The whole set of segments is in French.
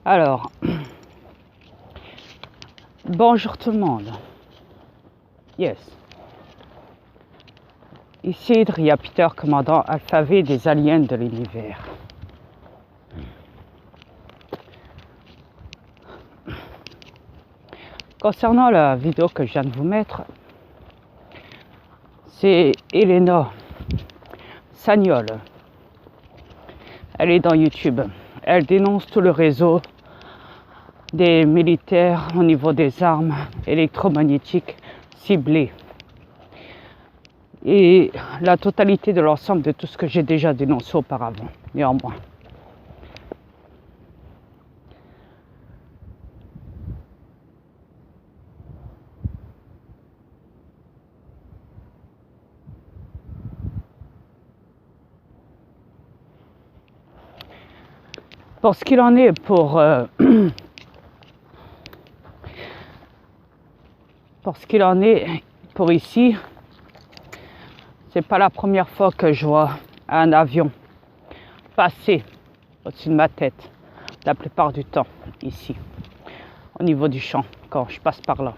Alors, bonjour tout le monde. Yes. Ici Dria Peter, commandant alphabet des aliens de l'univers. Concernant la vidéo que je viens de vous mettre, c'est Elena Sagnol. Elle est dans YouTube. Elle dénonce tout le réseau des militaires au niveau des armes électromagnétiques ciblées et la totalité de l'ensemble de tout ce que j'ai déjà dénoncé auparavant, néanmoins. Pour ce qu'il en est pour ici, c'est pas la première fois que je vois un avion passer au-dessus de ma tête, la plupart du temps, ici, au niveau du champ, quand je passe par là.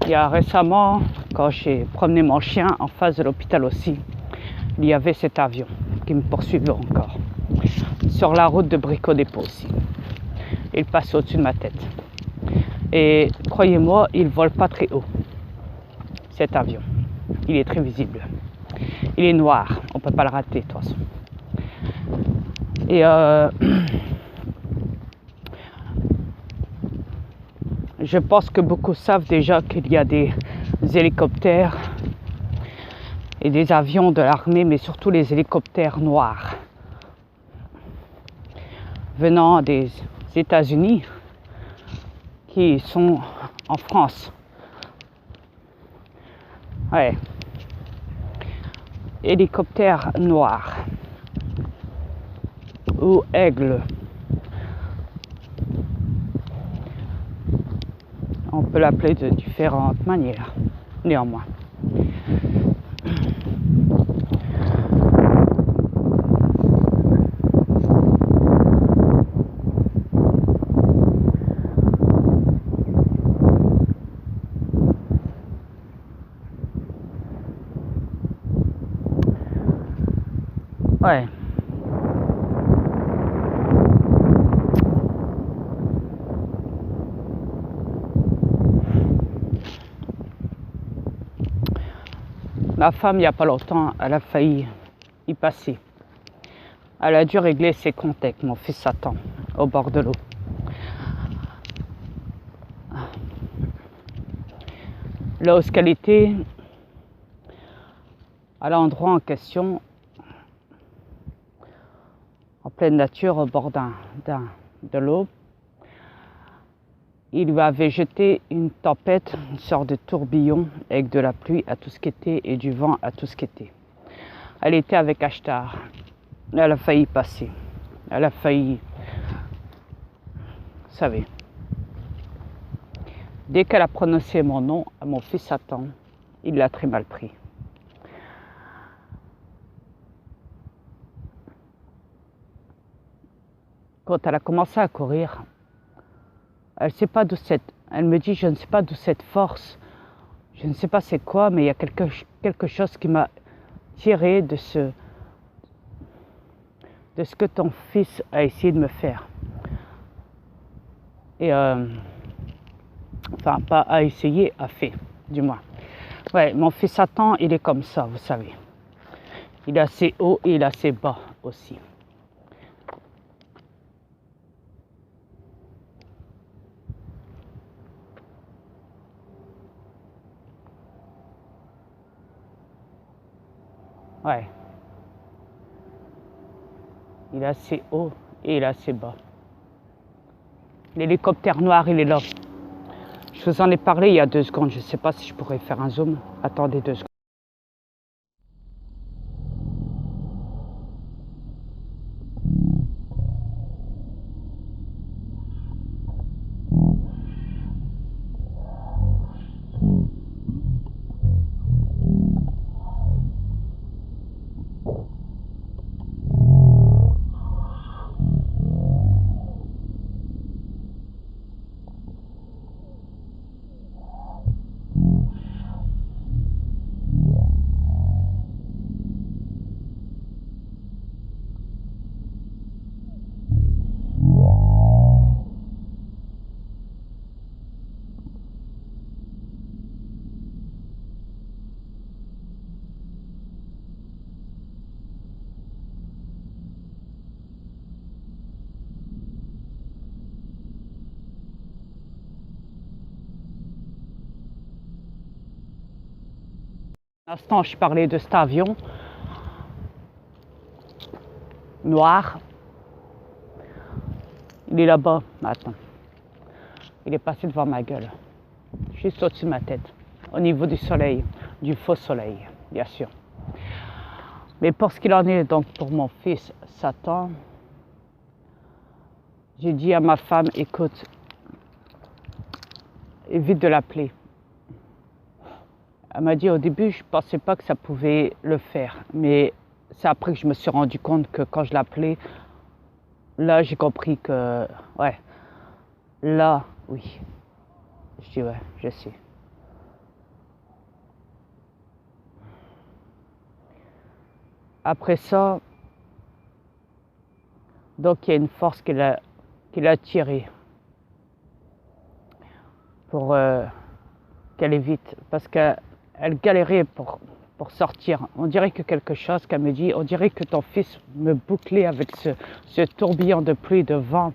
Il y a récemment, quand j'ai promené mon chien en face de l'hôpital aussi, il y avait cet avion qui me poursuivait encore. Sur la route de Brico-Dépôt aussi. Il passe au-dessus de ma tête. Et croyez-moi, il ne vole pas très haut, cet avion. Il est très visible. Il est noir, on ne peut pas le rater de toute façon. Et je pense que beaucoup savent déjà qu'il y a des hélicoptères et des avions de l'armée, mais surtout les hélicoptères noirs venant des États-Unis qui sont en France. Ouais. Hélicoptère noir ou aigle. On peut l'appeler de différentes manières, néanmoins. Ouais. Ma femme, il n'y a pas longtemps, elle a failli y passer. Elle a dû régler ses comptes avec mon fils Satan au bord de l'eau. La hausse qualité, à l'endroit en question, en pleine nature, au bord de l'eau, il lui avait jeté une tempête, une sorte de tourbillon avec de la pluie à tout ce qui était et du vent à tout ce qui était. Elle était avec Ashtar. Elle a failli passer. Elle a failli... Vous savez. Dès qu'elle a prononcé mon nom à mon fils Satan, il l'a très mal pris. Quand elle a commencé à courir, elle me dit, je ne sais pas d'où cette force, je ne sais pas c'est quoi, mais il y a quelque chose qui m'a tiré de ce que ton fils a essayé de me faire. Et enfin, pas à essayer, a fait, du moins. Ouais, mon fils Satan, il est comme ça, vous savez. Il est assez haut et il est assez bas aussi. Ouais. Il est assez haut et il est assez bas. L'hélicoptère noir, il est là. Je vous en ai parlé il y a 2 secondes. Je ne sais pas si je pourrais faire un zoom. Attendez 2 secondes. l'instant, je parlais de cet avion noir. Il est là-bas maintenant. Il est passé devant ma gueule, juste au-dessus de ma tête, au niveau du soleil, du faux soleil, bien sûr. Mais pour ce qu'il en est, donc pour mon fils Satan, j'ai dit à ma femme, écoute, évite de l'appeler. Elle m'a dit au début, je ne pensais pas que ça pouvait le faire, mais c'est après que je me suis rendu compte que quand je l'appelais, là j'ai compris que, ouais, là, oui. Je dis ouais, je sais. Après ça, donc il y a une force qu'il a tirée pour qu'elle évite, parce qu'elle galérait pour sortir. On dirait que quelque chose qu'elle me dit, on dirait que ton fils me bouclait avec ce tourbillon de pluie, de vent.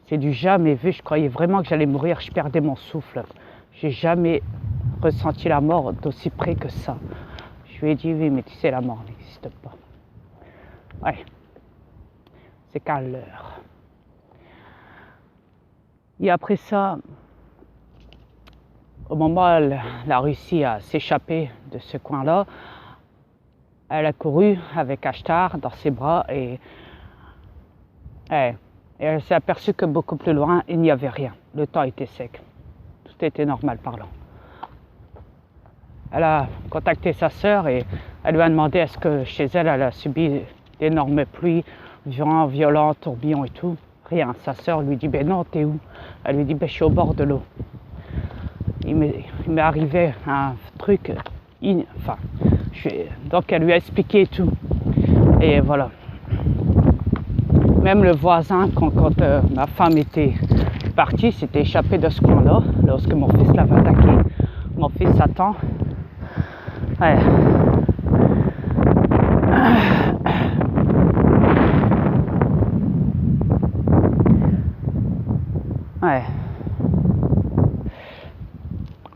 C'est du jamais vu, je croyais vraiment que j'allais mourir, je perdais mon souffle. J'ai jamais ressenti la mort d'aussi près que ça. Je lui ai dit, oui, mais tu sais, la mort n'existe pas. Ouais, c'est qu'à l'heure. Et après ça, au moment où elle a réussi à s'échapper de ce coin-là, elle a couru avec Ashtar dans ses bras et elle s'est aperçue que beaucoup plus loin, il n'y avait rien. Le temps était sec. Tout était normal parlant. Elle a contacté sa sœur et elle lui a demandé est-ce que chez elle, elle a subi d'énormes pluies, vent violents, tourbillons et tout. Rien. Sa sœur lui dit ben non, t'es où? Elle lui dit ben je suis au bord de l'eau. Il m'est arrivé un truc, donc elle lui a expliqué tout. Et voilà. Même le voisin, quand ma femme était partie, s'était échappé de ce coin-là, lorsque mon fils l'avait attaqué. Mon fils Satan. Ouais. Ouais.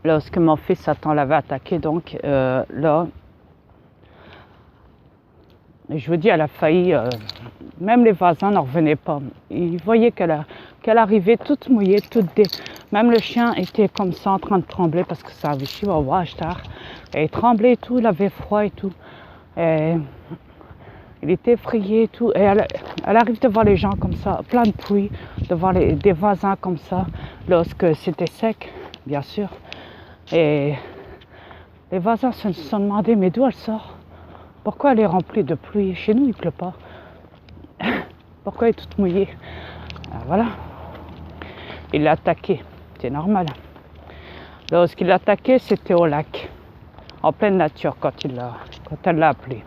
Lorsque mon fils Satan l'avait attaqué, donc là, je vous dis, elle a failli, même les voisins n'en revenaient pas. Ils voyaient qu'elle arrivait toute mouillée, même le chien était comme ça en train de trembler parce que ça avait chihuahua, Ashtar. Et il tremblait et tout, il avait froid et tout. Et il était effrayé et tout. Et elle arrive devant les gens comme ça, plein de pluie, devant des voisins comme ça, lorsque c'était sec, bien sûr. Et les voisins se sont demandé, mais d'où elle sort? Pourquoi elle est remplie de pluie? Chez nous, il ne pleut pas. Pourquoi elle est toute mouillée? Alors, voilà. Il l'a attaqué. C'est normal. Lorsqu'il l'a attaqué, c'était au lac. En pleine nature, quand elle l'a appelé.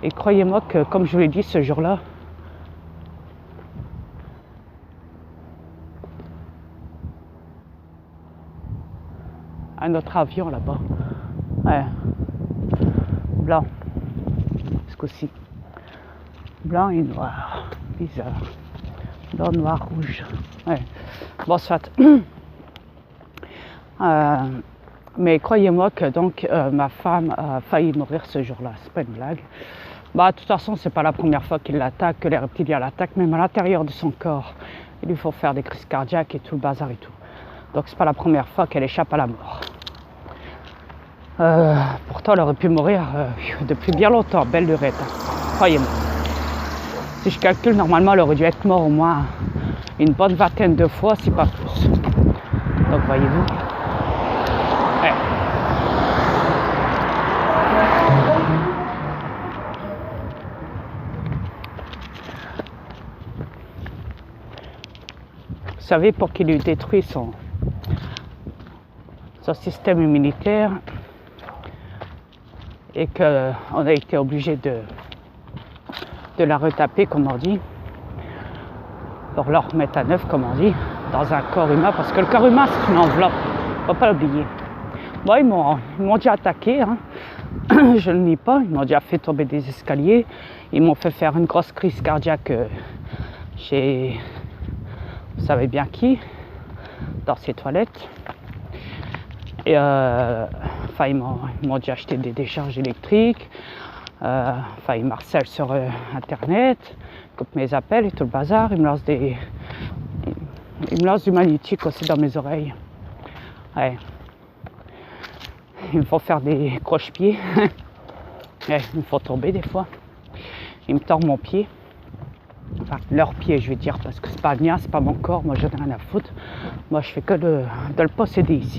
Et croyez-moi que, comme je vous l'ai dit ce jour-là, un autre avion là-bas. Ouais. Blanc. Ce coup-ci. Blanc et noir. Bizarre. Blanc, noir, rouge. Ouais. Bon, soit. Mais croyez-moi que donc ma femme a failli mourir ce jour-là. C'est pas une blague. Bah, de toute façon, c'est pas la première fois qu'il l'attaque, que les reptiliens l'attaquent, même à l'intérieur de son corps. Il lui faut faire des crises cardiaques et tout le bazar et tout. Donc c'est pas la première fois qu'elle échappe à la mort. Pourtant, elle aurait pu mourir depuis bien longtemps, belle lurette, hein. Croyez-moi. Si je calcule, normalement, elle aurait dû être morte au moins une bonne vingtaine de fois, si pas plus. Donc, voyez-vous. Ouais. Vous savez, pour qu'il ait détruit son système immunitaire, et qu'on a été obligé de la retaper, comme on dit, pour la remettre à neuf, comme on dit, dans un corps humain, parce que le corps humain, c'est une enveloppe, il ne faut pas l'oublier. Bon, ils m'ont déjà attaqué, hein. Je ne le nie pas, ils m'ont déjà fait tomber des escaliers, ils m'ont fait faire une grosse crise cardiaque chez, vous savez bien qui, dans ces toilettes. Et Enfin, ils m'ont déjà acheté des décharges électriques. Enfin, ils m'harcèlent sur Internet, ils coupent mes appels et tout le bazar. Ils me lancent du magnétique aussi dans mes oreilles. Ouais. Ils me font faire des croche-pieds. Ouais, ils me font tomber des fois. Ils me tordent mon pied. Enfin, leur pied, je vais dire, parce que c'est pas le mien, c'est pas mon corps. Moi, j'en ai rien à foutre. Moi, je fais que de le posséder ici.